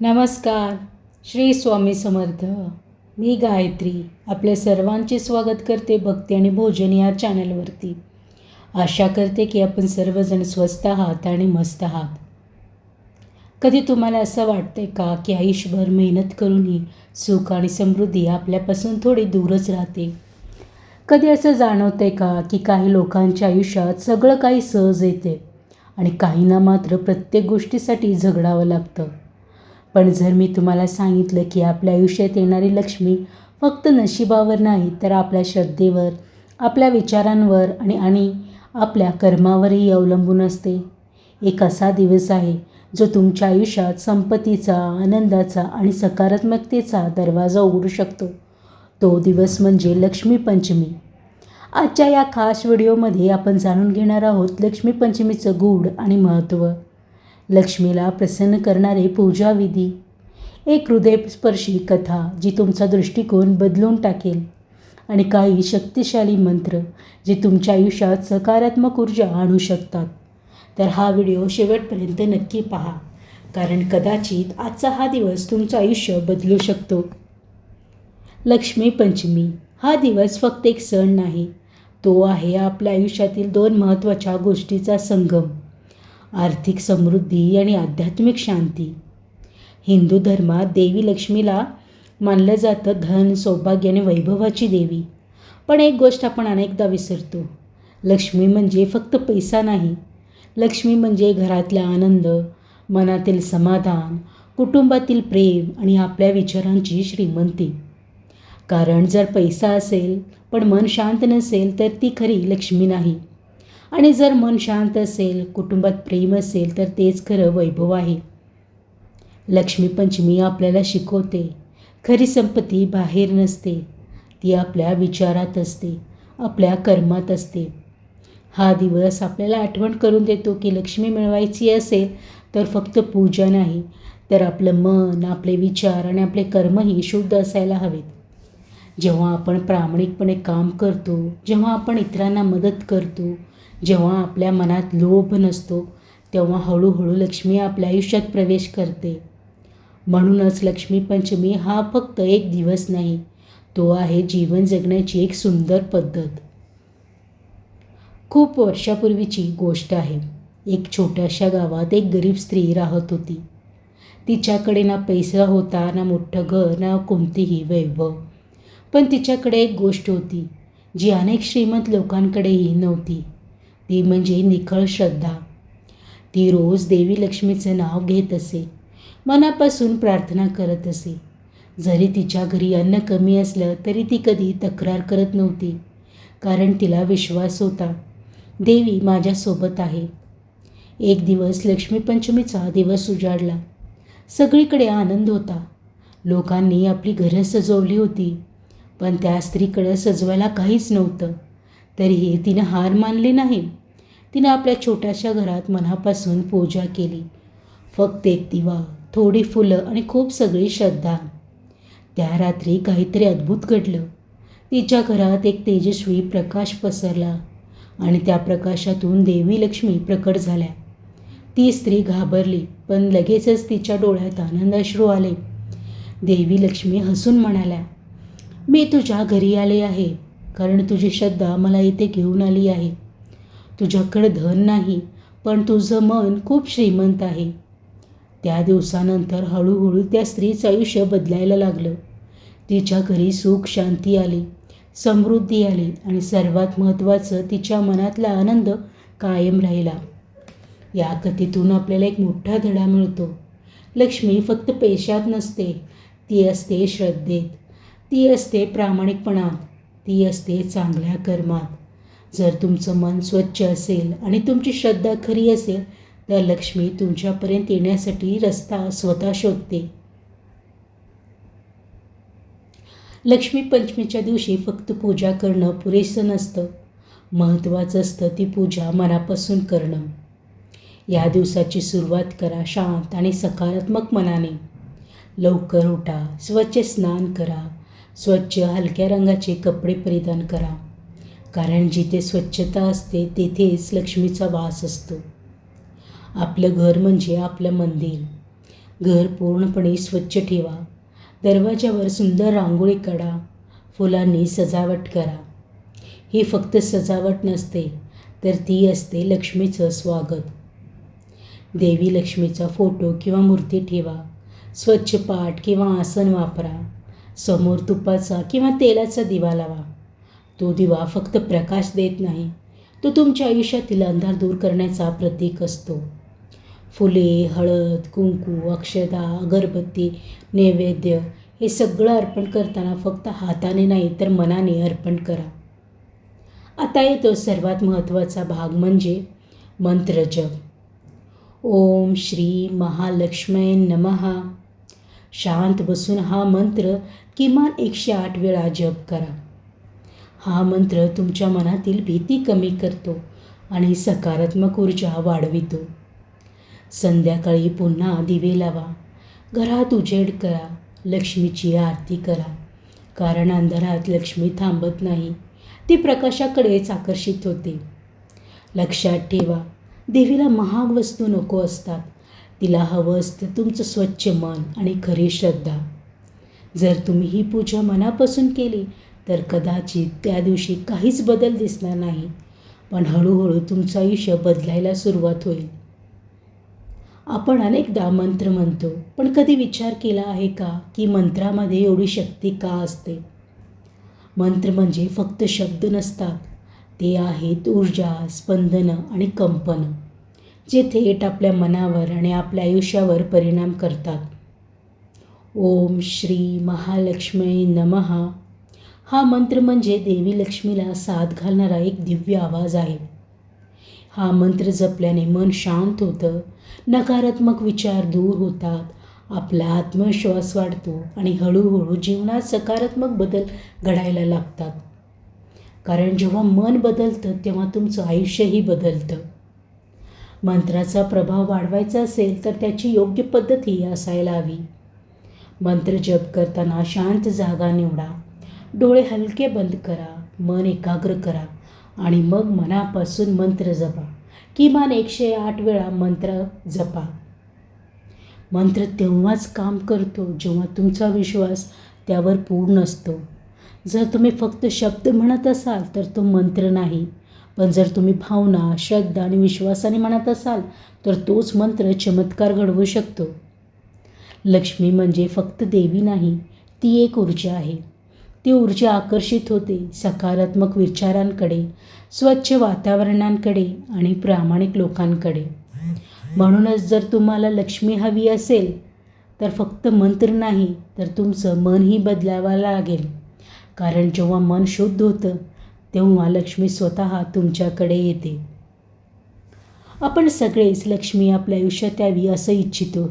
नमस्कार. श्री स्वामी समर्थ. मी गायत्री आपल्या सर्वांचे स्वागत करते भक्ती आणि भोजन या चॅनलवरती. आशा करते की आपण सर्वजण स्वस्त आहात आणि मस्त आहात. कधी तुम्हाला असं वाटतंय का की आयुष्यभर मेहनत करूनही सुख आणि समृद्धी आपल्यापासून थोडी दूरच राहते? कधी असं जाणवतंय का की काही लोकांच्या आयुष्यात सगळं काही सहज येते आणि काहींना मात्र प्रत्येक गोष्टीसाठी झगडावं लागतं? पण जर मी तुम्हाला सांगितलं की आपल्या आयुष्यात येणारी लक्ष्मी फक्त नशिबावर नाही तर आपल्या श्रद्धेवर, आपल्या विचारांवर आणि आपल्या कर्मावरही अवलंबून असते. एक असा दिवस आहे जो तुमच्या आयुष्यात संपत्तीचा, आनंदाचा आणि सकारात्मकतेचा दरवाजा उघडू शकतो. तो दिवस म्हणजे लक्ष्मी पंचमी. आजच्या या खास व्हिडिओमध्ये आपण जाणून घेणार आहोत लक्ष्मी पंचमीचं गूढ आणि महत्त्व, लक्ष्मीला प्रसन्न करणारे पूजाविधी, एक हृदयस्पर्शी कथा जी तुमचा दृष्टिकोन बदलून टाकेल आणि काही शक्तिशाली मंत्र जे तुमच्या आयुष्यात सकारात्मक ऊर्जा आणू शकतात. तर हा व्हिडिओ शेवटपर्यंत नक्की पहा, कारण कदाचित आजचा हा दिवस तुमचं आयुष्य बदलू शकतो. लक्ष्मी पंचमी हा दिवस फक्त एक सण नाही, तो आहे आपल्या आयुष्यातील दोन महत्त्वाच्या गोष्टीचा संगम, आर्थिक समृद्धी आणि आध्यात्मिक शांती. हिंदू धर्मात देवी लक्ष्मीला मानलं जातं धन, सौभाग्य आणि वैभवाची देवी. पण एक गोष्ट आपण अनेकदा विसरतो, लक्ष्मी म्हणजे फक्त पैसा नाही. लक्ष्मी म्हणजे घरातला आनंद, मनातील समाधान, कुटुंबातील प्रेम आणि आपल्या विचारांची श्रीमंती. कारण जर पैसा असेल पण मन शांत नसेल तर ती खरी लक्ष्मी नाही. आणि जर मन शांत असेल, कुटुंबात प्रेम असेल तर तेच खरं वैभव आहे. लक्ष्मी पंचमी आपल्याला शिकवते, खरी संपत्ती बाहेर नसते, ती आपल्या विचारात असते, आपल्या कर्मात असते. हा दिवस आपल्याला आठवण करून देतो की लक्ष्मी मिळवायची असेल तर फक्त पूजा नाही, तर आपलं मन, आपले विचार आणि आपले कर्मही शुद्ध असायला हवेत. जेव्हा आपण प्रामाणिकपणे काम करतो, जेव्हा आपण इतरांना मदत करतो, जेव्हा आपल्या मनात लोभ नसतो, तेव्हा हळूहळू लक्ष्मी आपल्या आयुष्यात प्रवेश करते. म्हणूनच लक्ष्मी पंचमी हा फक्त एक दिवस नाही, तो आहे जीवन जगण्याची एक सुंदर पद्धत. खूप वर्षापूर्वीची गोष्ट आहे. एक छोट्याशा गावात एक गरीब स्त्री राहत होती. तिच्याकडे ना पैसा होता, ना मोठं घर, ना कोणतेही वैभव. पण तिच्याकडे एक गोष्ट होती जी अनेक श्रीमंत लोकांकडेही नव्हती, ती म्हणजे निखळ श्रद्धा. ती रोज देवी लक्ष्मीचं नाव घेत असे, मनापासून प्रार्थना करत असे. जरी तिच्या घरी अन्न कमी असलं तरी ती कधी तक्रार करत नव्हती, कारण तिला विश्वास होता, देवी माझ्यासोबत आहे. एक दिवस लक्ष्मीपंचमीचा दिवस उजाडला. सगळीकडे आनंद होता. लोकांनी आपली घरं सजवली होती, पण त्या स्त्रीकडं सजवायला काहीच नव्हतं. तरीही तिनं हार मानली नाही. तिनं आपल्या छोट्याशा घरात मनापासून पूजा केली. फक्त एक दिवा, थोडी फुलं आणि खूप सगळी श्रद्धा. त्या रात्री काहीतरी अद्भुत घडलं. तिच्या घरात एक तेजस्वी प्रकाश पसरला आणि त्या प्रकाशातून देवी लक्ष्मी प्रकट झाल्या. ती स्त्री घाबरली, पण लगेचच तिच्या डोळ्यात आनंदाश्रू आले. देवी लक्ष्मी हसून म्हणाल्या, मी तुझ्या घरी आले आहे, कारण तुझी श्रद्धा मला इथे घेऊन आली आहे. तुझ्याकडे धन नाही, पण तुझं मन खूप श्रीमंत आहे. त्या दिवसानंतर हळूहळू त्या स्त्रीचं आयुष्य बदलायला लागलं. तिच्या घरी सुख शांती आली, समृद्धी आली आणि सर्वात महत्त्वाचं तिच्या मनातला आनंद कायम राहिला. या कथेतून आपल्याला एक मोठा धडा मिळतो. लक्ष्मी फक्त पैशात नसते, ती असते श्रद्धेत, ती असते प्रामाणिकपणात, ती असते चांगल्या कर्मात. जर तुमचं मन स्वच्छ असेल आणि तुमची श्रद्धा खरी असेल तर लक्ष्मी तुमच्यापर्यंत येण्यासाठी रस्ता स्वतः शोधते. लक्ष्मी पंचमीच्या दिवशी फक्त पूजा करणं पुरेसं नसतं, महत्त्वाचं असतं ती पूजा मनापासून करणं. या दिवसाची सुरुवात करा शांत आणि सकारात्मक मनाने. लवकर उठा, स्वच्छ स्नान करा, स्वच्छ हलक्या रंगाचे कपडे परिधान करा, कारण जिथे स्वच्छता असते तेथेच लक्ष्मीचा वास असतो. आपलं घर म्हणजे आपलं मंदिर. घर पूर्णपणे स्वच्छ ठेवा. दरवाजावर सुंदर रांगोळी काढा. फुलांनी सजावट करा. ही फक्त सजावट नसते, तर ती असते लक्ष्मीचं स्वागत. देवी लक्ष्मीचा फोटो किंवा मूर्ती ठेवा. स्वच्छ पाट किंवा आसन वापरा. समोर तुपाचा किंवा तेलाचा दिवा लावा. तो दिवा फक्त प्रकाश देत नाही, तो तुमच्या आयुष्यातील अंधार दूर करण्याचा प्रतीक असतो. फुले, हळद, कुंकू, अक्षता, अगरबत्ती, नैवेद्य हे सगळं अर्पण करताना फक्त हाताने नाही तर मनाने अर्पण करा. आता येतो सर्वात महत्त्वाचा भाग, म्हणजे मंत्रजप. ओम श्री महालक्ष्मी नमः. शांत बसून हा मंत्र किमान 108 वेळा जप करा. हा मंत्र तुमच्या मनातील भीती कमी करतो आणि सकारात्मक ऊर्जा वाढवितो. संध्याकाळी पुन्हा दिवे लावा. घरात उजेड करा. लक्ष्मीची आरती करा. कारण अंधारात लक्ष्मी थांबत नाही, ती प्रकाशाकडेच आकर्षित होते. लक्षात ठेवा, देवीला महाग वस्तू नको असतात. तिला हवं असतं तुमचं स्वच्छ मन आणि खरी श्रद्धा. जर तुम्ही ही पूजा मनापासून केली तर कदाचित त्या दिवशी काहीच बदल दिसणार नाही, पण हळूहळू तुमचं आयुष्य बदलायला सुरुवात होईल. आपण अनेकदा मंत्र म्हणतो, पण कधी विचार केला आहे का की मंत्रामध्ये एवढी शक्ती का असते? मंत्र म्हणजे फक्त शब्द नसतात, ते आहेत ऊर्जा, स्पंदनं आणि कंपनं, जे थेट आपल्या मनावर आणि आपल्या आयुष्यावर परिणाम करतात. ओम श्री महालक्ष्मी नमः हा मंत्र म्हणजे देवी लक्ष्मीला साथ घालणारा एक दिव्य आवाज आहे. हा मंत्र जपल्याने मन शांत होतं, नकारात्मक विचार दूर होतात, आपला आत्मविश्वास वाढतो आणि हळूहळू जीवनात सकारात्मक बदल घडायला लागतात. कारण जेव्हा मन बदलतं तेव्हा तुमचं आयुष्यही बदलतं. मंत्राचा प्रभाव वाढवायचा असेल तर त्याची योग्य पद्धतही असायला हवी. मंत्र जप करताना शांत जागा निवडा. डोळे हलके बंद करा. मन एकाग्र करा आणि मग मनापासून मंत्र जपा. किमान 108 वेळा मंत्र जपा. मंत्र तेव्हाच काम करतो जेव्हा तुमचा विश्वास त्यावर पूर्ण असतो. जर तुम्ही फक्त शब्द म्हणत असाल तर तो मंत्र नाही, पण जर तुम्ही भावना, श्रद्धा आणि विश्वासाने म्हणत असाल तर तोच मंत्र चमत्कार घडवू शकतो. लक्ष्मी म्हणजे फक्त देवी नाही, ती एक ऊर्जा आहे. ती ऊर्जा आकर्षित होते सकारात्मक विचारांकडे, स्वच्छ वातावरणांकडे आणि प्रामाणिक लोकांकडे. म्हणूनच जर तुम्हाला लक्ष्मी हवी असेल तर फक्त मंत्र नाही तर तुमचं मनही बदलावं लागेल. कारण जेव्हा मन शुद्ध होतं तेव्हा लक्ष्मी स्वतः तुमच्याकडे येते. आपण सगळेच लक्ष्मी आपल्या आयुष्यात यावी असं इच्छितो,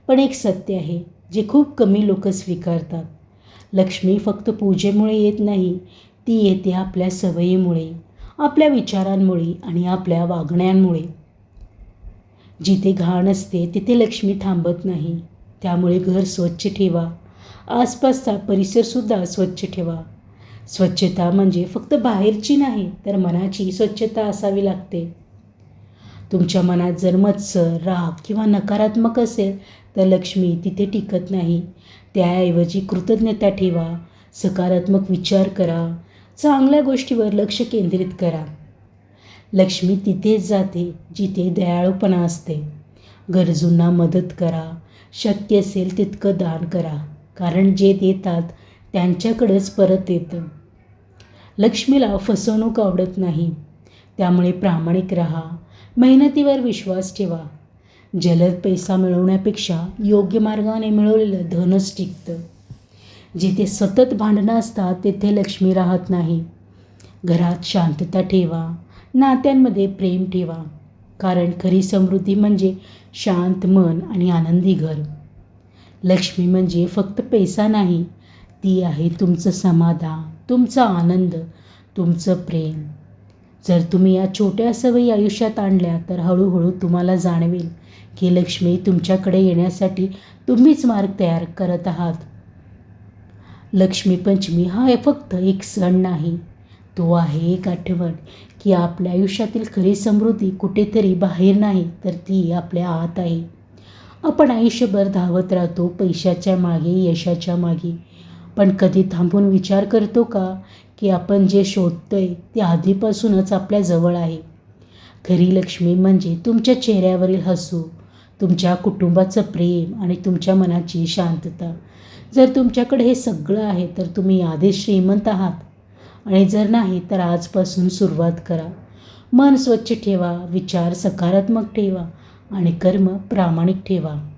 पण एक सत्य आहे जे खूप कमी लोक स्वीकारतात. लक्ष्मी फक्त पूजेमुळे येत नाही, ती येते आपल्या सवयीमुळे, आपल्या विचारांमुळे आणि आपल्या वागण्यांमुळे. जिथे घाण असते तिथे लक्ष्मी थांबत नाही. त्यामुळे घर स्वच्छ ठेवा. आसपासचा परिसरसुद्धा स्वच्छ ठेवा. स्वच्छता म्हणजे फक्त बाहेरची नाही तर मनाची स्वच्छता असावी लागते. तुमच्या मनात जर मत्सर, राग किंवा नकारात्मक असेल तर लक्ष्मी तिथे टिकत नाही. त्याऐवजी कृतज्ञता ठेवा, सकारात्मक विचार करा, चांगल्या गोष्टीवर लक्ष केंद्रित करा. लक्ष्मी तिथेच जाते जिथे दयाळूपणा असते. गरजूंना मदत करा. शक्य असेल तितकं दान करा, कारण जे देतात त्यांच्याकडेच परत येतं. लक्ष्मीला फसवणूक आवडत नाही, त्यामुळे प्रामाणिक राहा. मेहनतीवर विश्वास ठेवा. जलद पैसा मिळवण्यापेक्षा योग्य मार्गाने मिळवलेलं धनच टिकतं. जिथे सतत भांडणं असतात तिथे लक्ष्मी राहत नाही. घरात शांतता ठेवा. नात्यांमध्ये प्रेम ठेवा. कारण खरी समृद्धी म्हणजे शांत मन आणि आनंदी घर. लक्ष्मी म्हणजे फक्त पैसा नाही, ती आहे तुमचं समाधान, तुमचा आनंद, तुमचं प्रेम. जर तुम्ही या छोट्या सवयी आयुष्यात आणल्या तर हळूहळू तुम्हाला जाणवेल की लक्ष्मी तुमच्याकडे येण्यासाठी तुम्हीच मार्ग तयार करत आहात. लक्ष्मी पंचमी हा फक्त एक सण नाही, तो आहे एक आठवण की आपल्या आयुष्यातील खरी समृद्धी कुठेतरी बाहेर नाही तर ती आपल्या आत आहे. आपण आयुष्यभर धावत राहतो पैशाच्या मागे, यशाच्या मागे. पण कधी थांबून विचार करतो का की आपण जे शोधतोय ते आधीपासूनच आपल्या जवळ आहे. खरी लक्ष्मी म्हणजे तुमच्या चेहऱ्यावरील हसू, तुमच्या कुटुंबाचं प्रेम आणि तुमच्या मनाची शांतता. जर तुमच्याकडे हे सगळं आहे तर तुम्ही आधीच श्रीमंत आहात. आणि जर नाही तर आजपासून सुरुवात करा. मन स्वच्छ ठेवा, विचार सकारात्मक ठेवा आणि कर्म प्रामाणिक ठेवा.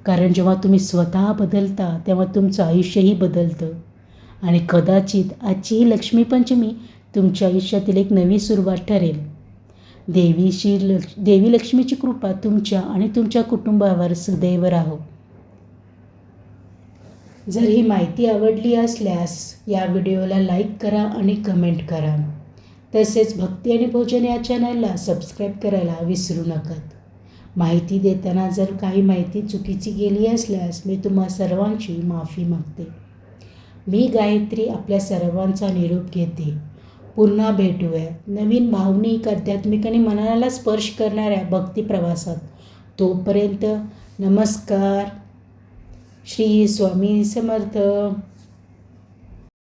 कारण जेव्हा तुम्ही स्वतः बदलता तेव्हा तुमचं आयुष्यही बदलतं. आणि कदाचित आजची ही लक्ष्मीपंचमी तुमच्या आयुष्यातील एक नवी सुरुवात ठरेल. देवी लक्ष्मीची कृपा तुमच्या आणि तुमच्या कुटुंबावर सदैव राहो. जर ही माहिती आवडली असल्यास या व्हिडिओला लाईक करा आणि कमेंट करा. तसेच भक्ती आणि भोजन या चॅनलला सबस्क्राईब करायला विसरू नका. माहिती देताना जर काही माहिती चुकीची गेली असल्यास मी तुम्हा सर्वांची माफी मागते. मी गायत्री आपल्या सर्वांचा निरोप घेते. पुन्हा भेटूया नवीन भावनिक, आध्यात्मिक आणि मनाला स्पर्श करणाऱ्या भक्ती प्रवासात. तोपर्यंत नमस्कार. श्री स्वामी समर्थ.